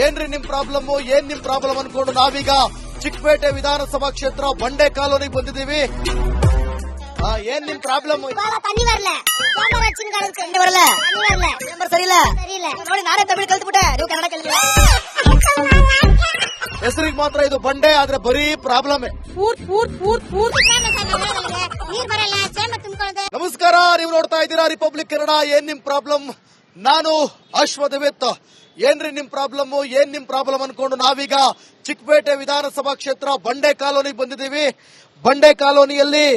ಏನ್ರಿ ನಿಮ್ ಪ್ರಾಬ್ಲಮ್ ಅನ್ಕೊಂಡು ನಾವೀಗ ಚಿಕ್ಕಪೇಟೆ ವಿಧಾನಸಭಾ ಕ್ಷೇತ್ರ ಬಂಡೆ ಕಾಲೋನಿಗೆ ಬಂದಿದ್ದೀವಿ. ಏನ್ ನಿಮ್ ಪ್ರಾಬ್ಲಮ್? ಹೆಸರಿಗೆ ಮಾತ್ರ ಇದು ಬಂಡೆ, ಆದ್ರೆ ಬರೀ ಪ್ರಾಬ್ಲಮ್. ನಮಸ್ಕಾರ, ನೀವು ನೋಡ್ತಾ ಇದ್ದೀರಾ ರಿಪಬ್ಲಿಕ್ ಕನ್ನಡ. ಏನ್ ನಿಮ್ ಪ್ರಾಬ್ಲಮ್? ನಾನು ಅಶ್ವಥವಿತ್. ಏನ್ರಿ ನಿಮ್ ಪ್ರಾಬ್ಲಮ್ ಅನ್ಕೊಂಡು ನಾವೀಗ ಚಿಕ್ಕಪೇಟೆ ವಿಧಾನಸಭಾ ಕ್ಷೇತ್ರ ಬಂಡೆ ಕಾಲೋನಿಗೆ ಬಂದಿದ್ದೀವಿ. ಬಂಡೆ ಕಾಲೋನಿಯಲ್ಲಿ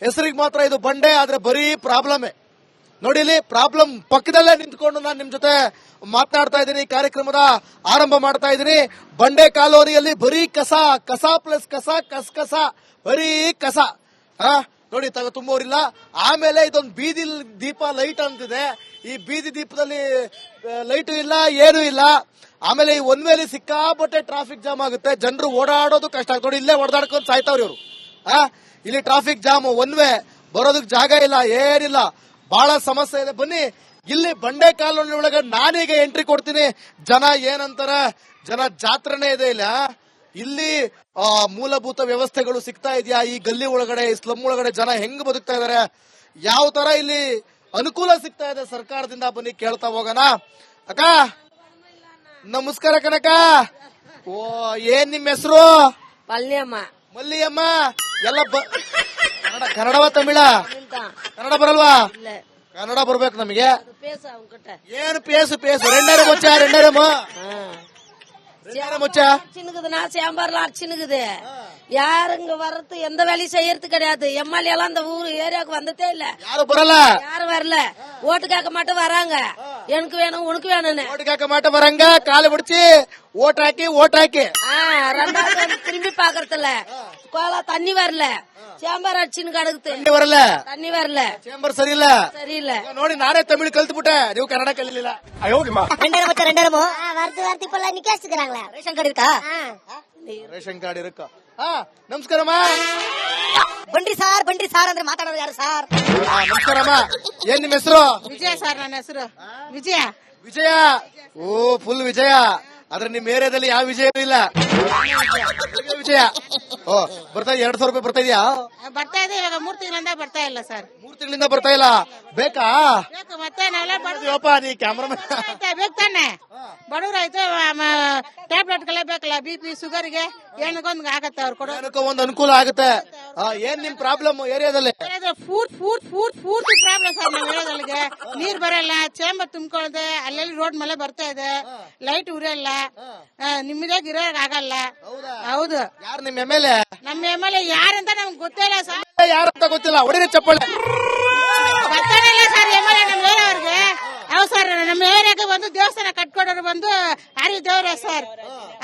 ಹೆಸರಿಗೆ ಮಾತ್ರ ಇದು ಬಂಡೆ, ಆದ್ರೆ ಬರೀ ಪ್ರಾಬ್ಲಮ್. ನೋಡಿ, ಇಲ್ಲಿ ಪ್ರಾಬ್ಲಮ್ ಪಕ್ಕದಲ್ಲೇ ನಿಂತ್ಕೊಂಡು ನಾನು ನಿಮ್ ಜೊತೆ ಮಾತನಾಡ್ತಾ ಇದ್ದೀನಿ, ಕಾರ್ಯಕ್ರಮದ ಆರಂಭ ಮಾಡ್ತಾ ಇದ್ದೀನಿ. ಬಂಡೆ ಕಾಲೋನಿಯಲ್ಲಿ ಬರೀ ಕಸ ಪ್ಲಸ್ ಕಸ, ಬರೀ ಕಸ. ನೋಡಿ, ತುಂಬೋರಿಲ್ಲ. ಆಮೇಲೆ ಇದೊಂದು ಬೀದಿ ದೀಪ ಲೈಟ್ ಅಂತಿದೆ. ಈ ಬೀದಿ ದೀಪದಲ್ಲಿ ಲೈಟು ಇಲ್ಲ, ಏನೂ ಇಲ್ಲ. ಆಮೇಲೆ ಈ ಒನ್ ವೇಲಿ ಸಿಕ್ಕಾಪಟ್ಟೆ ಟ್ರಾಫಿಕ್ ಜಾಮ್ ಆಗುತ್ತೆ, ಜನರು ಓಡಾಡೋದು ಕಷ್ಟ ಆಗುತ್ತೆ. ನೋಡಿ, ಇಲ್ಲೇ ಹೊಡೆದಾಡ್ಕೊಂಡು ಸಾಯ್ತಾವ್ರಿ ಇವರು. ಇಲ್ಲಿ ಟ್ರಾಫಿಕ್ ಜಾಮ್, ಒನ್ ವೇ, ಬರೋದಕ್ಕೆ ಜಾಗ ಇಲ್ಲ, ಏನಿಲ್ಲ, ಬಹಳ ಸಮಸ್ಯೆ ಇದೆ. ಬನ್ನಿ, ಇಲ್ಲಿ ಬಂಡೆ ಕಾಲೋನಿ ಒಳಗೆ ನಾನೀಗ ಎಂಟ್ರಿ ಕೊಡ್ತೀನಿ. ಜನ ಏನಂತಾರೆ, ಜನ ಜಾತ್ರೆನೇ ಇದೆ ಇಲ್ಲ. ಇಲ್ಲಿ ಮೂಲಭೂತ ವ್ಯವಸ್ಥೆಗಳು ಸಿಗ್ತಾ ಇದೆಯಾ ಈ ಗಲ್ಲಿ ಒಳಗಡೆ, ಈ ಸ್ಲಮ್ ಒಳಗಡೆ ಜನ ಹೆಂಗ್ ಬದುಕ್ತಾ ಇದಾರೆ, ಯಾವ ತರ ಇಲ್ಲಿ ಅನುಕೂಲ ಸಿಗ್ತಾ ಇದೆ ಸರ್ಕಾರದಿಂದ, ಬನ್ನಿ ಕೇಳ್ತಾ ಹೋಗೋಣ. ಅಕ್ಕ ನಮಸ್ಕಾರ ಕನಕ. ಏನ್ ನಿಮ್ ಹೆಸರು? ಮಲ್ಲಿಯಮ್ಮ. ಎಲ್ಲ ಕನ್ನಡವ ತಮಿಳ? ಕನ್ನಡ ಬರಲ್ವಾ? ಕನ್ನಡ ಬರ್ಬೇಕು ನಮಗೆ. ಏನು ಪೇಸು ரெண்டாயிரம் முச்சா சின்னுக்குதுன்னா சேம்பார்ல அடிச்சுனுக்குது. யாருங்க வர்றது, எந்த வேலையும் செய்யறது கிடையாது. எம்எல்ஏ எல்லாம் அந்த ஊரு ஏரியாவுக்கு வந்ததே இல்ல. யாரும் வரல. ஓட்டு கேட்க மாட்டோம் வராங்க. எனக்கு வேணும் உனக்கு வேணும்னு ஓட்டு கேட்க மாட்டோம் வராங்க. காலை பிடிச்சி ஓட்டாக்கி ரெண்டாவது திரும்பி பாக்குறதுல கோலா தண்ணி வரல. சேம்பார் அடிச்சுன்னு கிடக்குது. தண்ணி வரல. சேಂಬರ್ ಸರಿಯಿಲ್ಲ. ನೋಡಿ, ನಾನೇ ತಮಿಳು ಕಲ್ತ್ಬಿಟ್ಟೆ, ನೀವು ಕನ್ನಡ ಕಲಿಲಿಲ್ಲ. ரேஷன் கார்டு இருக்கா? ರೇಷನ್ ಕಾರ್ಡ್ ಇರಕ್ಕ. ನಮಸ್ಕಾರಮ್ಮ. ಬನ್ರಿ ಸಾರ್ ಅಂದ್ರೆ ಮಾತಾಡೋದು ಯಾರು ಸಾರ್? ನಮಸ್ಕಾರಮ್ಮ. ಏನ್ ನಿಮ್ ಹೆಸರು? ವಿಜಯ ಸರ್. ನನ್ನ ಹೆಸರು ವಿಜಯ. ಓ, ಫುಲ್ ವಿಜಯ. ಆದ್ರೆ ನಿಮ್ ಏರಿಯಾದಲ್ಲಿ ಯಾವ ವಿಜಯನೂ ಇಲ್ಲ. ವಿಜಯ. ಓ, ಬರ್ತಾ 200 ರೂಪಾಯಿ ಬರ್ತಾ ಇದೆಯಾ? ಬರ್ತಾ ಇದೆ. ಇವಾಗ 3 ತಿಂಗಳಿಂದ ಬರ್ತಾ ಇಲ್ಲ ಸರ್. 3 ತಿಂಗಳಿಂದ ಬರ್ತಾ ಇಲ್ಲ. ಬೇಕಾ? ಮತ್ತೆ ನೀ ಕ್ಯಾಮ್ರಾಮನ್ ಬೇಕು ತಾನೆ. ಬಡವರಾಯ್ತು, ಟ್ಯಾಬ್ಲೆಟ್ಗಳೇ ಬೇಕಲ್ಲ, BP ಶುಗರ್ಗೆ ಏನಕ್ಕೊಂದು ಆಗತ್ತೆ. ಅವ್ರು ಕೊಡೋ ಒಂದು ಅನುಕೂಲ ಆಗುತ್ತೆ. ಏನ್ ನಿಮ್ ಪ್ರಾಬ್ಲಮ್ ಏರಿಯಾದಲ್ಲಿ? ಪೂರ್ತಿ ಪ್ರಾಬ್ಲಮ್ ಸರ್. ನಮ್ಮ ಏರಿಯಾದಲ್ಲಿಗೆ ನೀರ್ ಬರಲ್ಲ, ಚೇಂಬರ್ ತುಂಬಿಕೊಳ್ಳದೆ, ಅಲ್ಲೆಲ್ಲಿ ರೋಡ್ ಮೇಲೆ ಬರ್ತಾ ಇದೆ, ಲೈಟ್ ಉರಿಯಲ್ಲ, ನಿಮ್ಮದಾಗ ಇರೋಕ್ ಆಗಲ್ಲ. ಹೌದು. ಯಾರು ನಿಮ್ MLA? ನಮ್ಮ MLA ಯಾರಂತ ನಮ್ಗೆ ಗೊತ್ತಿಲ್ಲ ಸರ್. ಯಾರಂತ ಗೊತ್ತಿಲ್ಲ, ಹೊಡಿರಿ ಚಪ್ಪಳೆ. ಬರ್ತಾನೆ ಇಲ್ಲ ಸರ್ MLA ನಮ್ಮ ಏರಿಯಾವ್ರಿಗೆ. ಹೌದು ಸರ್, ನಮ್ಮ ಏರಿಯಾಕ್ಕೆ ಬಂದು ದೇವಸ್ಥಾನ ಕಟ್ಕೊಡೋರು ಬಂದು ಹರಿ ದೇವ್ರೆ ಸರ್,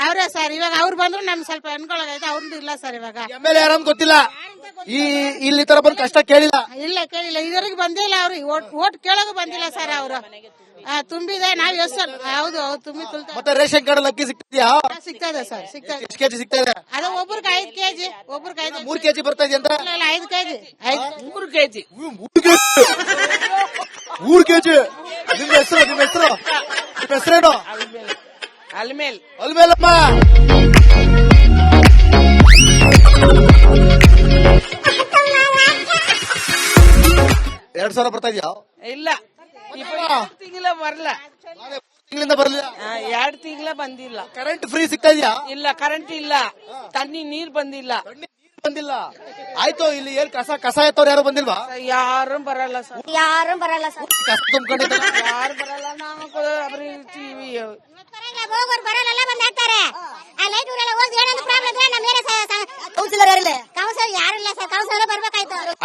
ಅವರೇ ಸರ್. ಇವಾಗ ಅವ್ರು ಬಂದ್ರು ನಮ್ಗೆ ಸ್ವಲ್ಪ ಅನ್ಕೊಳ್ಳೋದೈತೆ, ಅವ್ರದ್ದು ಇಲ್ಲ ಸರ್. ಇವಾಗ MLA ಯಾರಂತ ಗೊತ್ತಿಲ್ಲ. ಇಲ್ಲಿ ತರ ಬಂದು ಕಷ್ಟ ಕೇಳಿಲ್ಲ. ಕೇಳಿಲ್ಲ, ಇದುವರೆಗೆ ಬಂದಿಲ್ಲ. ಅವ್ರಿಗೆ ಓಟ್ ಕೇಳೋದು ಬಂದಿಲ್ಲ ಸರ್. ಅವರು ತುಂಬಿದೆ, ನಾವ್ ಎಷ್ಟು. ಹೌದು, ತುಂಬಿ ತುಳ್ತಾ. ಮತ್ತೆ ರೇಷನ್ ಕಾರ್ಡ್ ಅಕ್ಕಿ ಸಿಗ್ತಿದ್ಯಾ? ಸಿಗ್ತಾ ಇದೆ ಸರ್, ಸಿಗ್ತಾ ಇದೆ. ಎಷ್ಟು ಕೆಜಿ ಸಿಗ್ತಾ ಇದೆ? ಅದು ಒಬ್ರಿಗೆ 5 ಕೆಜಿ, ಒಬ್ರಿಗೆ 3 ಕೆಜಿ ಬರ್ತಾ ಇದೆ ಅಂತ? 5 ಕೆಜಿ. 3 ಕೆಜಿ. 3 ಕೆಜಿ. ನಿಮ್ಮ ಹೆಸರೇನು? ಅಲ್ಮೇಲಮ್ಮ. 2000 ಬರ್ತಾ ಇದೆಯಾ? ಇಲ್ಲ, ತಿಂಗಳ ಬರಲ್ಲ. ತಿಂಗಳಿಂದ ಬರಲಿಲ್ಲ. 2 ತಿಂಗಳ ಬಂದಿಲ್ಲ. ಕರೆಂಟ್ ಫ್ರೀ ಸಿಗ್ತಾ ಇದೆಯಾ? ಇಲ್ಲ, ಕರೆಂಟ್ ಇಲ್ಲ. ತಣ್ಣಿ ನೀರ್ ಬಂದಿಲ್ಲ. ಆಯ್ತು. ಇಲ್ಲಿ ಏನ್ ಕಸ ಎತ್ತವ್ರು ಯಾರು ಬಂದಿಲ್ವಾ? ಯಾರು ಬರಲ್ಲ ಸರ್. ಕಸ ತುಂಬ್ಕೊಂಡಿದ್ದಾರೆ. ಯಾರು ಬರಲ್ಲ. ನಾವು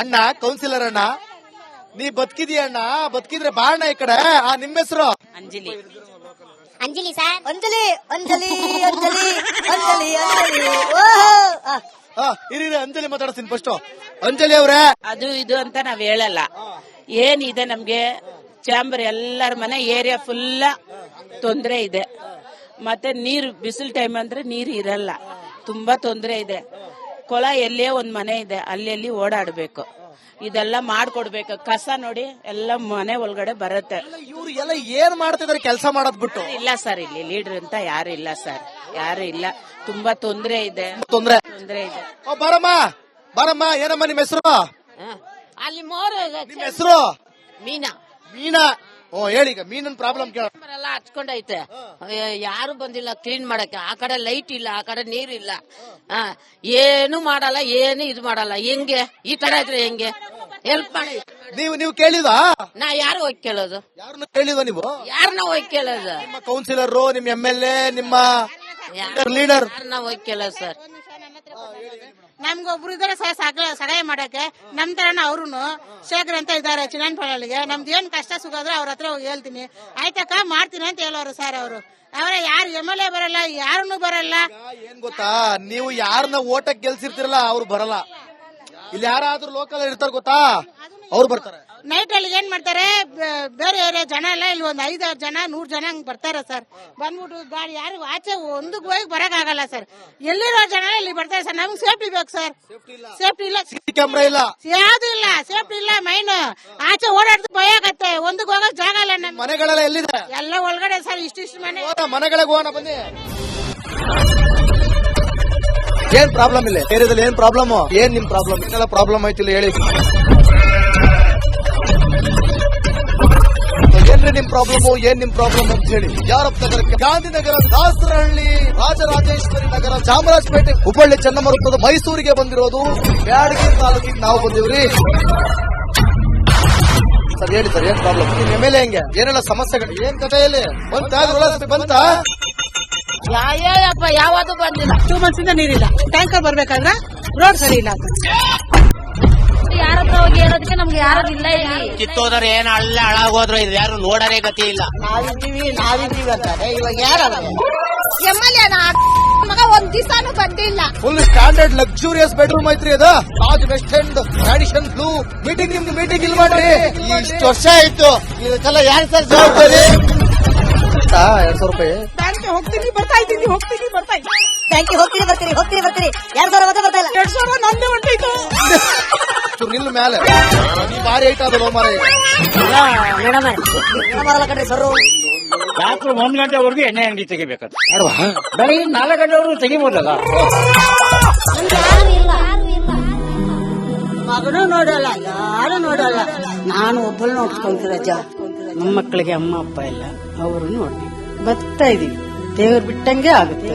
ಅಣ್ಣ, ಕೌನ್ಸಿಲರ್ ಅಣ್ಣ, ನೀ ಬದುಕಿದೀಯಣ್ಣ. ಬದುಕಿದ್ರೆ ಬಾಣ ಈ ಕಡೆ. ನಿಮ್ಮ ಹೆಸರು? ಅಂಜಲಿ ಸರ್. ಅಂಜಲಿ. ಇರಿ, ಅಂಜಲಿ ಮಾತಾಡ್ತೀನಿ ಫಸ್ಟ್. ಅಂಜಲಿ ಅವ್ರೆ, ಅದು ಇದು ಅಂತ ನಾವ್ ಹೇಳಲ್ಲ. ಏನಿದೆ ನಮ್ಗೆ ಚಾಂಬರ್ ಎಲ್ಲರ ಮನೆ ಏರಿಯಾ ಫುಲ್ ತೊಂದ್ರೆ ಇದೆ. ಮತ್ತೆ ನೀರು ಬಿಸಿಲು ಟೈಮ್ ಅಂದ್ರೆ ನೀರು ಇರಲ್ಲ, ತುಂಬಾ ತೊಂದ್ರೆ ಇದೆ. ಕೊಳ ಎಲ್ಲೇ ಒಂದ್ ಮನೆ ಇದೆ, ಅಲ್ಲಿ ಓಡಾಡ್ಬೇಕು. ಇದೆಲ್ಲ ಮಾಡ್ಕೊಡ್ಬೇಕು. ಕಸ ನೋಡಿ ಎಲ್ಲ ಮನೆ ಒಳಗಡೆ ಬರುತ್ತೆ. ಇವ್ರು ಎಲ್ಲ ಏನ್ ಮಾಡ್ತಿದಾರೆ ಕೆಲಸ ಮಾಡೋದ್ ಬಿಟ್ಟು? ಇಲ್ಲ ಸರ್, ಇಲ್ಲಿ ಲೀಡರ್ ಅಂತ ಯಾರು ಇಲ್ಲ ಸರ್, ಯಾರು ಇಲ್ಲ. ತುಂಬಾ ತೊಂದ್ರೆ ಇದೆ. ತೊಂದ್ರೆ ಇದೆ. ಬರಮ್ಮ ಬರಮ್ಮ, ಏನಮ್ಮ ನಿಮ್ಮ ಹೆಸರು? ಅಲ್ಲಿ ಮೋರು ನಿಮ್ಮ ಹೆಸರು? ಮೀನಾ. ಮೀನಾ. ಹೇಳಿ, ಈಗ ಮೀನನ್ ಪ್ರಾಬ್ಲಮ್ ಕೇಳ. ಎಲ್ಲ ಹಚ್ಕೊಂಡೈತೆ, ಯಾರು ಬಂದಿಲ್ಲ ಕ್ಲೀನ್ ಮಾಡಕ್ಕೆ. ಆ ಕಡೆ ಲೈಟ್ ಇಲ್ಲ, ಆ ಕಡೆ ನೀರಿಲ್ಲ, ಏನು ಮಾಡಲ್ಲ, ಏನು ಇದು ಮಾಡಲ್ಲ. ಹೆಂಗೆ ಈ ತರ ಇದ್ರೆ ಹೆಂಗೆ? ಹೆಲ್ಪ್ ಮಾಡಿ. ನೀವು ಕೇಳಿದ? ನಾ ಯಾರು ಹೋಗಿ ಕೇಳೋದು? ಯಾರನ್ನ ಕೇಳಿದ ನೀವು? ಯಾರನ್ನ ಹೋಗಿ ಕೇಳೋದು? ನಿಮ್ಮ ಕೌನ್ಸಿಲರ್, ನಿಮ್ಮ MLA, ನಿಮ್ಮ ಲೀಡರ್ ಯಾರನ್ನ ಹೋಗಿ ಕೇಳೋದು ಸರ್? ನಮ್ಗೊಬ್ರು ಇದಾರೆ ಸರ್ ಸಹಾಯ ಮಾಡಕ್ಕೆ. ನಮ್ ತರನ ಅವ್ರುನು ಶೇಖರ್ ಅಂತ ಇದಾರೆ ಚಿನ್ನಪಳ್ಳಿಗೆ. ನಮ್ದು ಏನ್ ಕಷ್ಟ ಸುಖಾದ್ರೆ ಅವ್ರ ಹತ್ರ ಹೋಗಿ ಹೇಳ್ತೀನಿ, ಆಯ್ತಕ್ಕ ಮಾಡ್ತೀನಿ ಅಂತ ಹೇಳೋರು ಸರ್. ಅವರೇ ಯಾರು MLA ಬರಲ್ಲ, ಯಾರನ್ನು ಬರಲ್ಲ. ಏನ್ ಗೊತ್ತಾ, ನೀವು ಯಾರನ್ನ ಓಟಕ್ ಗೆಲ್ಸಿರ್ತಿರಲ್ಲ ಅವ್ರು ಬರಲ್ಲ. ಇಲ್ಲಿ ಯಾರಾದ್ರೂ ಲೋಕಲ್ ಇರ್ತಾರ ಗೊತ್ತಾ, ಅವ್ರು ಬರ್ತಾರೆ. ನೈಟ್ ಅಲ್ಲಿ ಏನ್ ಮಾಡ್ತಾರೆ, ಬೇರೆ ಏರಿಯಾ ಜನ ಎಲ್ಲ ಇಲ್ಲಿ ಒಂದ್ 5-6 ಜನ 100 ಜನ ಹಂಗ್ ಬರ್ತಾರೆ ಸರ್. ಬಂದ್ಬಿಟ್ಟು ಗಾಡಿ ಯಾರು ಆಚೆ ಒಂದಕ್ಕೆ ಹೋಗಿ ಬರಕ್ ಆಗಲ್ಲ ಸರ್. ಎಲ್ಲಿರೋ ಜನ ಇಲ್ಲಿ ಬರ್ತಾರೆ ಸರ್. ನಮ್ಗೆ ಸೇಫ್ಟಿ ಬೇಕು ಸರ್. ಸೇಫ್ಟಿ ಇಲ್ಲ, ಕ್ಯಾಮ್ರಾ ಇಲ್ಲ, ಯಾವ್ದು ಇಲ್ಲ, ಸೇಫ್ಟಿ ಇಲ್ಲ. ಮೈನ್ ಆಚೆ ಓಡಾಡ್ದು ಭಯ ಆಗತ್ತೆ, ಒಂದಕ್ಕೆ ಹೋಗಕ್ ಜಾಗ ಇಲ್ಲ. ನಮ್ ಮನೆಗಳೆಲ್ಲ ಎಲ್ಲಿದೆ? ಎಲ್ಲ ಒಳಗಡೆ ಸರ್, ಇಷ್ಟಿಷ್ಟು ಮನೆ. ಮನೆಗಳಿಗೆ ಹೋಗೋಣ ಬನ್ನಿ. ಏನ್ ಪ್ರಾಬ್ಲಮ್ ಇಲ್ಲ ಏರಿಯಾದಲ್ಲಿ? ಏನ್ ಪ್ರಾಬ್ಲಮ್? ಏನ್ ನಿಮ್ ಪ್ರಾಬ್ಲಮ್? ಇನ್ನೆಲ್ಲ ಪ್ರಾಬ್ಲಮ್ ಆಯ್ತಿಲ್ಲ ಹೇಳಿ. ಏನ್ರಿ ನಿಮ್ ಪ್ರಾಬ್ಲಮ್? ಏನ್ ನಿಮ್ ಪ್ರಾಬ್ಲಮ್ ಅಂತ ಹೇಳಿ. ಯಾರಪ್ಪ ನಗರಕ್ಕೆ, ಗಾಂಧಿನಗರ, ದಾಸರಹಳ್ಳಿ, ರಾಜರಾಜೇಶ್ವರಿ ನಗರ, ಚಾಮರಾಜಪೇಟೆ, ಹುಬ್ಬಳ್ಳಿ, ಚನ್ನಮರುತ್ತದ, ಮೈಸೂರಿಗೆ ಬಂದಿರೋದು. ಬ್ಯಾಡಗಿ ತಾಲೂಕಿಗೆ ನಾವು ಬಂದಿವ್ರಿ. ಸರ್ ಹೇಳಿ ಸರ್, ಏನ್ ಪ್ರಾಬ್ಲಮ್? ನಿಮ್ MLA ಹೆಂಗೆ? ಏನೆಲ್ಲ ಸಮಸ್ಯೆಗಳು? ಏನ್ ಕಥೆಯಲ್ಲಿ ಬಂತ? ಯಾವಪ್ಪ ಯಾವುದು ಬಂದಿಲ್ಲ. 2 months ಇಂದ ನೀರಿಲ್ಲ. ಟ್ಯಾಂಕರ್ ಬರ್ಬೇಕಾದ್ರೆ ರೋಡ್ ಸರಿ ಇಲ್ಲ. ಯಾರ ಹತ್ರ ಹೋಗಿ ಹೇಳೋದಕ್ಕೆ ನಮ್ಗೆ ಯಾರು ಇಲ್ಲ. ಇಲ್ಲಿ ಕಿತ್ತೋದ್ರೆ ಏನ್ ಅಲ್ಲ ಹಾಳಾಗೋದ್ರು ಇದು ಯಾರು ನೋಡರೇ ಗತಿ ಇಲ್ಲ. ನಾವಿದ್ದೀವಿ ಅಂತಾರೆ. ಇವಾಗ ಯಾರು MLA ಮಗ ಒಂದ್ ದಿವಸನೂ ಬಂದಿಲ್ಲ. ಫುಲ್ ಸ್ಟ್ಯಾಂಡರ್ಡ್ ಲಕ್ಸುರಿಯಸ್ ಬೆಡ್ರೂಮ್ ಐತ್ರಿ ಅದು. Taj West End tradition blue. ನಿಮ್ದು ಮೀಟಿಂಗ್ ಇಲ್ಲಿ ಮಾಡ್ರಿ. ಇಷ್ಟು ವರ್ಷ ಆಯ್ತು, ಇದಕ್ಕೆಲ್ಲ ಯಾರು ಸರ್ ಜವಾಬ್ದಾರಿ? 2,000 ರೂಪಾಯಿ ಬ್ಯಾಂಕ್ಗೆ ಹೋಗ್ತೀನಿ ಬರ್ತಾ ಇದ್ದೀನಿ, ಹೋಗ್ತೀನಿ ಬರ್ತಾ ಇದ್ದೀನಿ. ಬ್ಯಾಂಕಿಗೆ ಹೋಗ್ತೀನಿ ಬರ್ತೀನಿ 2,000 ಮತ್ತೆ ಬರ್ತಾ ಇಲ್ಲ. 2,000 ನಂದೇ ಹೊಂಟೈತು. ನಿಲ್ ಮೇಲೆ ನೀ ಭಾರಿ ಐಟ್ ಆದಲ್ಲ ಮಾರ. ಮೇಡಮ್ ಬರಲ್ಲ ಕಣ್ರಿ ಸರ್. ರಾತ್ರಿ 1 ಗಂಟೆವರೆಗೂ ಎಣ್ಣೆ ಅಂಗಡಿ ತೆಗಿಬೇಕು. ಬೆಳಗ್ಗೆ 4 ಗಂಟೆವರೆಗೂ ತೆಗಿಬೋದಲ್ಲ. ಮಗನೂ ನೋಡಲ್ಲ, ಯಾರು ನೋಡಲ್ಲ. ನಾನು ಒಬ್ಬಳು ನೋಡ್ಕೊಂತಿರಜ್ಜ. ನಮ್ಮ ಮಕ್ಕಳಿಗೆ ಅಮ್ಮ ಅಪ್ಪ ಇಲ್ಲ, ಅವರು ನೋಡಿ ಬರ್ತಾ ಇದೀವಿ. ದೇವ್ರು ಬಿಟ್ಟಂಗೆ ಆಗುತ್ತೆ.